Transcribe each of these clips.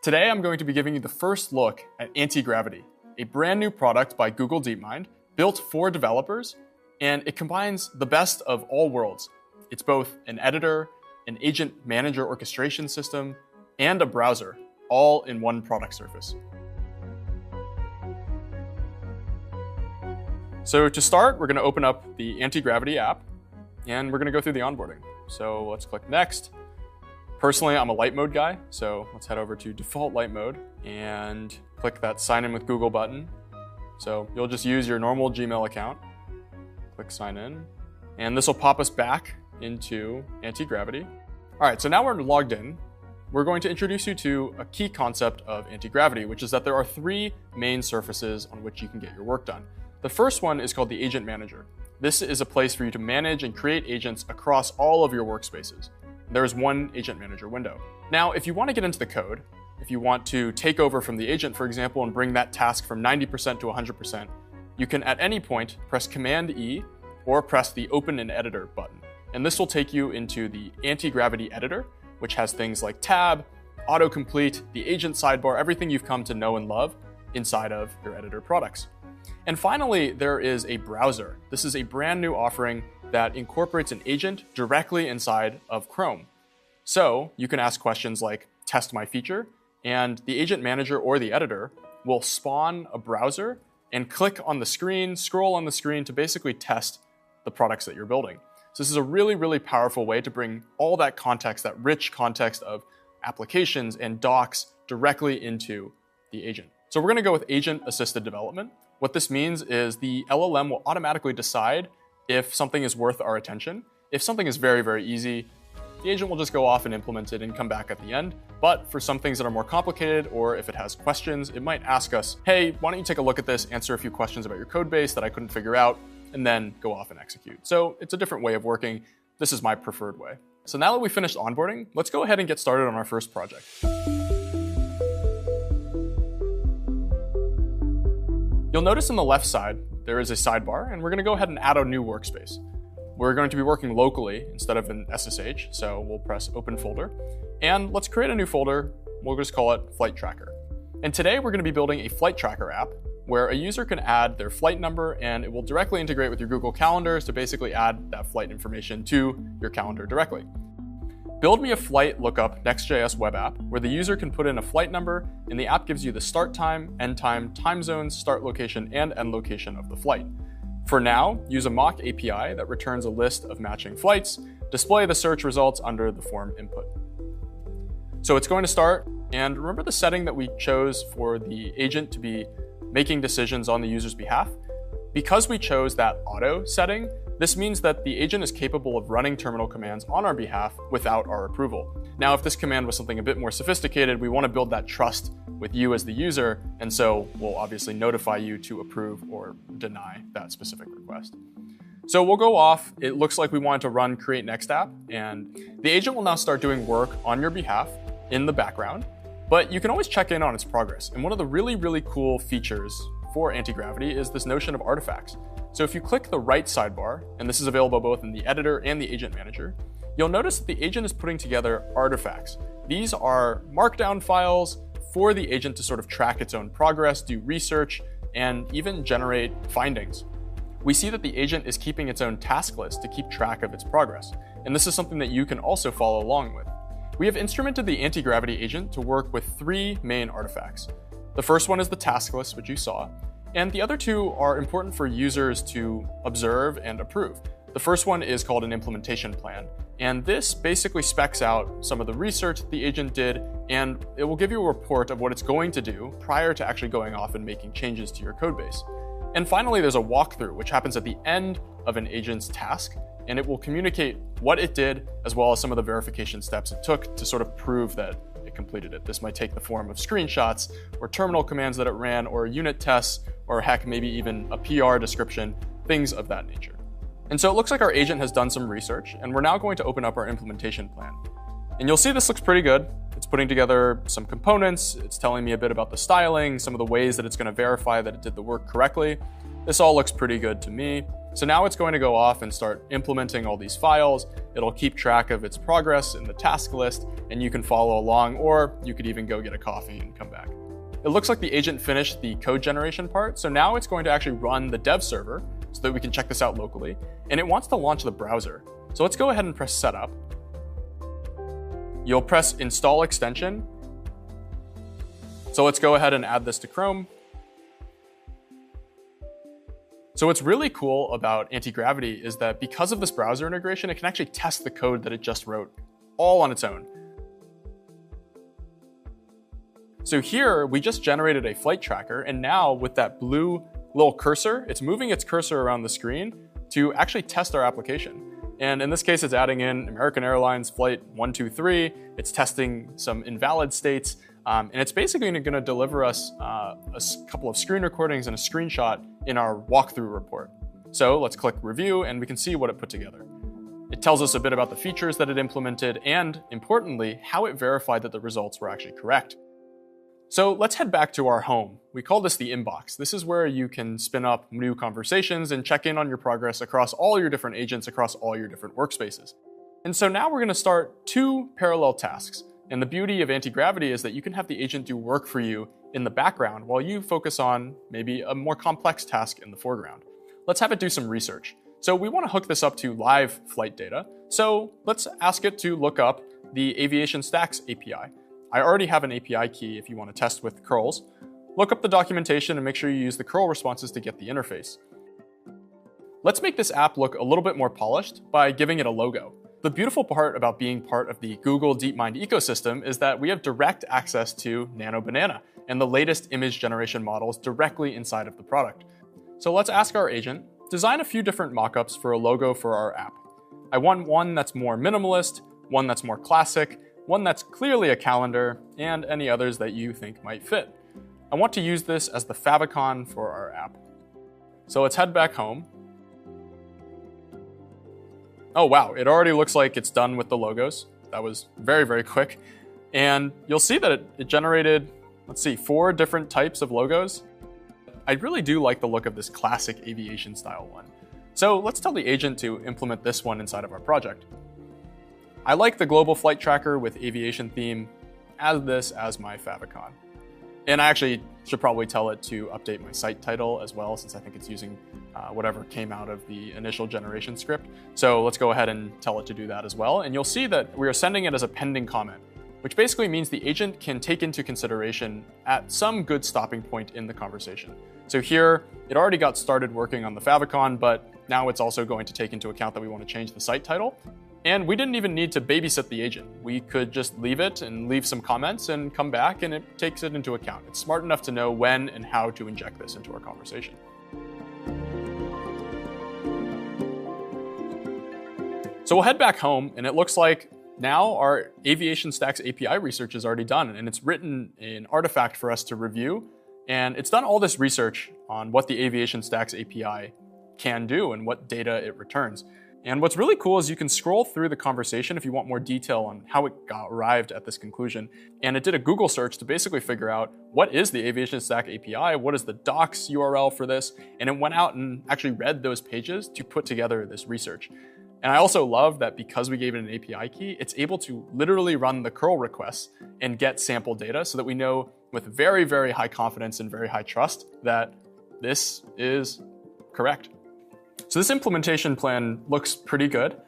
Today, I'm going to be giving you the first look at Antigravity, a brand new product by Google DeepMind, built for developers, and it combines the best of all worlds. It's both an editor, an agent manager orchestration system, and a browser, all in one product surface. So to start, we're going to open up the Antigravity app, and we're going to go through the onboarding. So let's click Next. Personally, I'm a light mode guy, so let's head over to default light mode and click that sign in with Google button. So you'll just use your normal Gmail account. Click sign in, and this will pop us back into Antigravity. All right, so now we're logged in. We're going to introduce you to a key concept of Antigravity, which is that there are three main surfaces on which you can get your work done. The first one is called the Agent Manager. This is a place for you to manage and create agents across all of your workspaces. There's one Agent Manager window. Now, if you want to get into the code, if you want to take over from the agent, for example, and bring that task from 90% to 100%, you can at any point press Command-E or press the Open in Editor button. And this will take you into the Antigravity editor, which has things like tab, autocomplete, the agent sidebar, everything you've come to know and love inside of your editor products. And finally, there is a browser. This is a brand new offering that incorporates an agent directly inside of Chrome. So you can ask questions like, test my feature, and the agent manager or the editor will spawn a browser and click on the screen, scroll on the screen to basically test the products that you're building. So this is a really, really powerful way to bring all that context, that rich context of applications and docs directly into the agent. So we're gonna go with agent-assisted development. What this means is the LLM will automatically decide if something is worth our attention. If something is very, very easy, the agent will just go off and implement it and come back at the end. But for some things that are more complicated, or if it has questions, it might ask us, hey, why don't you take a look at this, answer a few questions about your code base that I couldn't figure out, and then go off and execute. So it's a different way of working. This is my preferred way. So now that we finished onboarding, let's go ahead and get started on our first project. You'll notice on the left side, there is a sidebar, and we're gonna go ahead and add a new workspace. We're going to be working locally instead of in SSH, so we'll press Open Folder. And let's create a new folder. We'll just call it Flight Tracker. And today we're gonna be building a flight tracker app where a user can add their flight number, and it will directly integrate with your Google Calendars to basically add that flight information to your calendar directly. Build me a flight lookup Next.js web app where the user can put in a flight number, and the app gives you the start time, end time, time zones, start location, and end location of the flight. For now, use a mock API that returns a list of matching flights, display the search results under the form input. So it's going to start, and remember the setting that we chose for the agent to be making decisions on the user's behalf? Because we chose that auto setting, this means that the agent is capable of running terminal commands on our behalf without our approval. Now, if this command was something a bit more sophisticated, we want to build that trust with you as the user, and so we'll obviously notify you to approve or deny that specific request. So we'll go off. It looks like we wanted to run create next app, and the agent will now start doing work on your behalf in the background, but you can always check in on its progress. And one of the really, really cool features for Antigravity is this notion of artifacts. So if you click the right sidebar, and this is available both in the editor and the agent manager, you'll notice that the agent is putting together artifacts. These are markdown files for the agent to sort of track its own progress, do research, and even generate findings. We see that the agent is keeping its own task list to keep track of its progress. And this is something that you can also follow along with. We have instrumented the Antigravity agent to work with three main artifacts. The first one is the task list, which you saw, and the other two are important for users to observe and approve. The first one is called an implementation plan, and this basically specs out some of the research the agent did, and it will give you a report of what it's going to do prior to actually going off and making changes to your code base. And finally, there's a walkthrough, which happens at the end of an agent's task, and it will communicate what it did, as well as some of the verification steps it took to sort of prove that it completed it. This might take the form of screenshots, or terminal commands that it ran, or unit tests, or heck, maybe even a PR description, things of that nature. And so it looks like our agent has done some research, and we're now going to open up our implementation plan. And you'll see this looks pretty good. It's putting together some components. It's telling me a bit about the styling, some of the ways that it's going to verify that it did the work correctly. This all looks pretty good to me. So now it's going to go off and start implementing all these files. It'll keep track of its progress in the task list, and you can follow along, or you could even go get a coffee and come back. It looks like the agent finished the code generation part, so now it's going to actually run the dev server so that we can check this out locally, and it wants to launch the browser. So let's go ahead and press setup. You'll press install extension. So let's go ahead and add this to Chrome. So what's really cool about Antigravity is that because of this browser integration, it can actually test the code that it just wrote all on its own. So here, we just generated a flight tracker, and now with that blue little cursor, it's moving its cursor around the screen to actually test our application. And in this case, it's adding in American Airlines Flight 123, it's testing some invalid states, and it's basically going to deliver us a couple of screen recordings and a screenshot in our walkthrough report. So let's click review and we can see what it put together. It tells us a bit about the features that it implemented and, importantly, how it verified that the results were actually correct. So let's head back to our home. We call this the inbox. This is where you can spin up new conversations and check in on your progress across all your different agents, across all your different workspaces. And so now we're going to start 2 parallel tasks. And the beauty of Antigravity is that you can have the agent do work for you in the background while you focus on maybe a more complex task in the foreground. Let's have it do some research. So we want to hook this up to live flight data. So let's ask it to look up the Aviation Stacks API. I already have an API key if you want to test with curls. Look up the documentation and make sure you use the curl responses to get the interface. Let's make this app look a little bit more polished by giving it a logo. The beautiful part about being part of the Google DeepMind ecosystem is that we have direct access to Nano Banana and the latest image generation models directly inside of the product. So let's ask our agent, design a few different mockups for a logo for our app. I want one that's more minimalist, one that's more classic, one that's clearly a calendar, and any others that you think might fit. I want to use this as the favicon for our app. So let's head back home. Oh wow, it already looks like it's done with the logos. That was very, very quick. And you'll see that it generated, 4 different types of logos. I really do like the look of this classic aviation style one. So let's tell the agent to implement this one inside of our project. I like the global flight tracker with aviation theme. Add this as my favicon. And I actually should probably tell it to update my site title as well, since I think it's using whatever came out of the initial generation script. So let's go ahead and tell it to do that as well. And you'll see that we are sending it as a pending comment, which basically means the agent can take into consideration at some good stopping point in the conversation. So here, it already got started working on the favicon, but now it's also going to take into account that we want to change the site title. And we didn't even need to babysit the agent. We could just leave it and leave some comments and come back and it takes it into account. It's smart enough to know when and how to inject this into our conversation. So we'll head back home and it looks like now our Aviation Stacks API research is already done and it's written an artifact for us to review. And it's done all this research on what the Aviation Stacks API can do and what data it returns. And what's really cool is you can scroll through the conversation if you want more detail on how it arrived at this conclusion. And it did a Google search to basically figure out what is the Aviation Stack API, what is the docs URL for this, and it went out and actually read those pages to put together this research. And I also love that because we gave it an API key, it's able to literally run the curl requests and get sample data so that we know with very, very high confidence and very high trust that this is correct. So this implementation plan looks pretty good.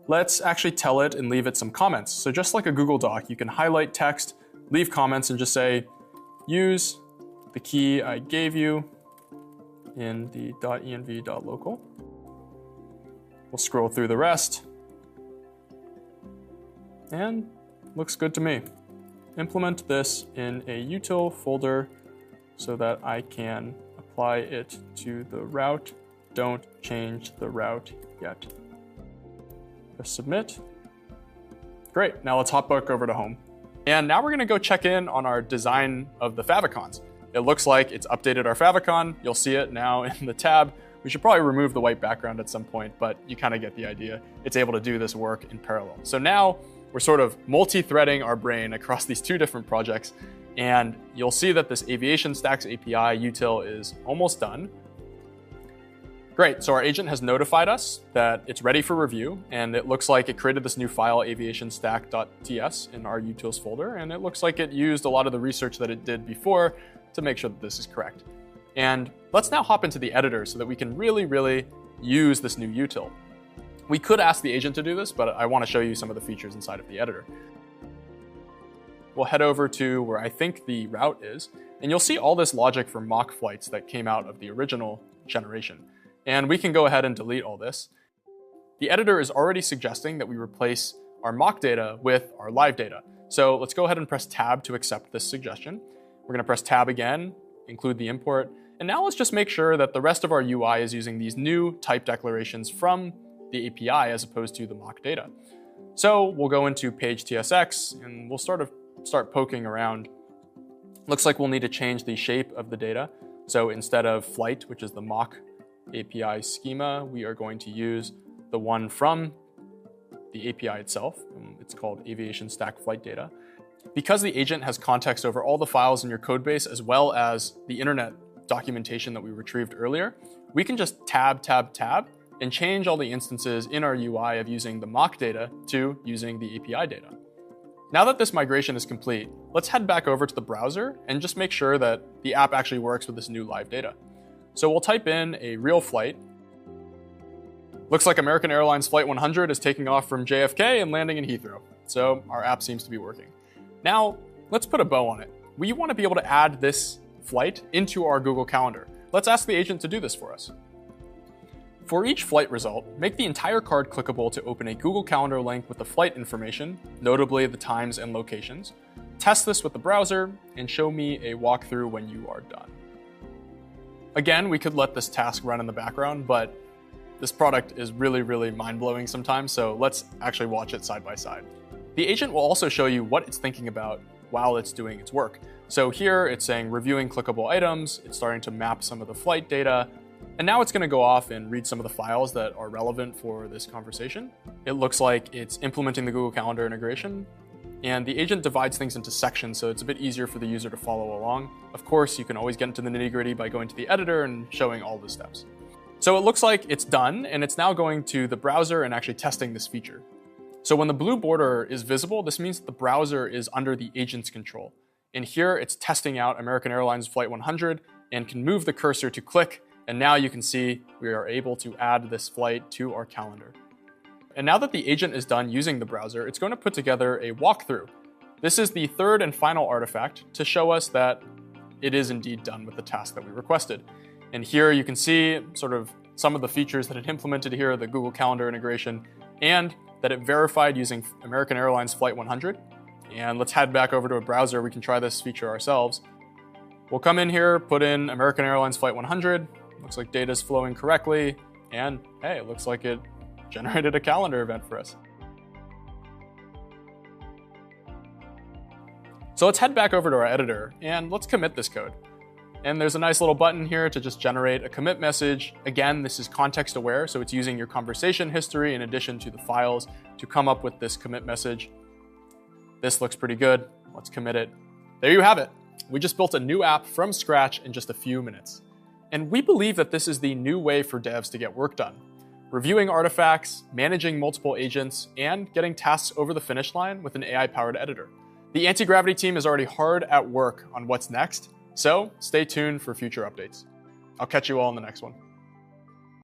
Let's actually tell it and leave it some comments. So just like a Google Doc, you can highlight text, leave comments, and just say, use the key I gave you in the .env.local. We'll scroll through the rest. And looks good to me. Implement this in a util folder so that I can apply it to the route. Don't change the route yet. Press submit. Great, now let's hop back over to home. And now we're gonna go check in on our design of the favicons. It looks like it's updated our favicon. You'll see it now in the tab. We should probably remove the white background at some point, but you kind of get the idea. It's able to do this work in parallel. So now we're sort of multi-threading our brain across these 2 different projects. And you'll see that this Aviation Stacks API util is almost done. Great, so our agent has notified us that it's ready for review, and it looks like it created this new file, aviationstack.ts, in our utils folder, and it looks like it used a lot of the research that it did before to make sure that this is correct. And let's now hop into the editor so that we can really use this new util. We could ask the agent to do this, but I want to show you some of the features inside of the editor. We'll head over to where I think the route is, and you'll see all this logic for mock flights that came out of the original generation. And we can go ahead and delete all this. The editor is already suggesting that we replace our mock data with our live data. So let's go ahead and press Tab to accept this suggestion. We're going to press Tab again, include the import, and now let's just make sure that the rest of our UI is using these new type declarations from the API as opposed to the mock data. So we'll go into page TSX and we'll start poking around. Looks like we'll need to change the shape of the data. So instead of flight, which is the mock API schema, we are going to use the one from the API itself. It's called aviation stack flight data. Because the agent has context over all the files in your code base as well as the internet documentation that we retrieved earlier, we can just tab and change all the instances in our UI of using the mock data to using the API data. Now that this migration is complete, let's head back over to the browser and just make sure that the app actually works with this new live data. So we'll type in a real flight. Looks like American Airlines Flight 100 is taking off from JFK and landing in Heathrow. So our app seems to be working. Now, let's put a bow on it. We want to be able to add this flight into our Google Calendar. Let's ask the agent to do this for us. For each flight result, make the entire card clickable to open a Google Calendar link with the flight information, notably the times and locations. Test this with the browser and show me a walkthrough when you are done. Again, we could let this task run in the background, but this product is really mind-blowing sometimes, so let's actually watch it side by side. The agent will also show you what it's thinking about while it's doing its work. So here it's saying reviewing clickable items, it's starting to map some of the flight data, and now it's going to go off and read some of the files that are relevant for this conversation. It looks like it's implementing the Google Calendar integration, and the agent divides things into sections so it's a bit easier for the user to follow along. Of course, you can always get into the nitty-gritty by going to the editor and showing all the steps. So it looks like it's done, and it's now going to the browser and actually testing this feature. So when the blue border is visible, this means that the browser is under the agent's control. And here it's testing out American Airlines Flight 100 and can move the cursor to click, and now you can see we are able to add this flight to our calendar. And now that the agent is done using the browser, it's going to put together a walkthrough. This is the third and final artifact to show us that it is indeed done with the task that we requested. And here you can see sort of some of the features that it implemented here, the Google Calendar integration, and that it verified using American Airlines Flight 100. And let's head back over to a browser. We can try this feature ourselves. We'll come in here, put in American Airlines Flight 100. Looks like data's flowing correctly. And hey, it looks like it generated a calendar event for us. So let's head back over to our editor and let's commit this code. And there's a nice little button here to just generate a commit message. Again, this is context aware, so it's using your conversation history in addition to the files to come up with this commit message. This looks pretty good. Let's commit it. There you have it. We just built a new app from scratch in just a few minutes. And we believe that this is the new way for devs to get work done. Reviewing artifacts, managing multiple agents, and getting tasks over the finish line with an AI-powered editor. The Antigravity team is already hard at work on what's next, so stay tuned for future updates. I'll catch you all in the next one.